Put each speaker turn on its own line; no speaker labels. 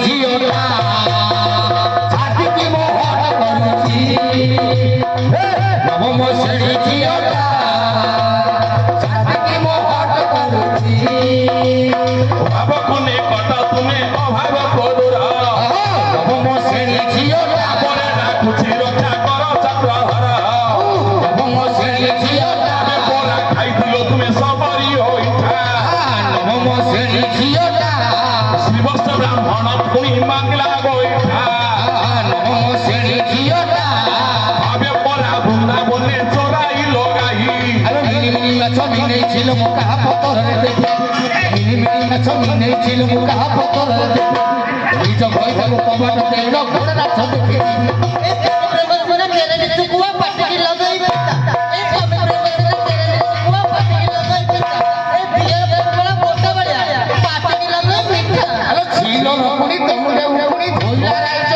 ঝিওটা ছাতিকি মোহন করুছি নবম শ্রেণী ঝিওটা ছাতিকি মোহন করুছি
ভাব কোনে কথা তুমি অভাব করুরা
নবম শ্রেণী ঝিওটা
পরে রাখুছি রক্ষা কর চক্রহর
নবম শ্রেণী ঝিওটা
পরা খাইছিল তুমি সবরি হইঠা
নবম শ্রেণী ঝিওটা
শ্রীবস্ত ব্রাহ্মণ তুমি মাগলা বৈঠা
নবম শ্রেণী ঝিওটা
ভাবে পরা বৃন্দাবনে চড়াইল গাহি
মিনিমিনি মাছ মিনেছিল মুখা পতরে দেখি মিনিমিনি মাছ মিনেছিল মুখা পতরে দেখি নিজ বৈঠক কবাট তেল ঘোড়া নাচ দেখি ছিল রকুনি তোমরে উকুনি ধইলা রাইছ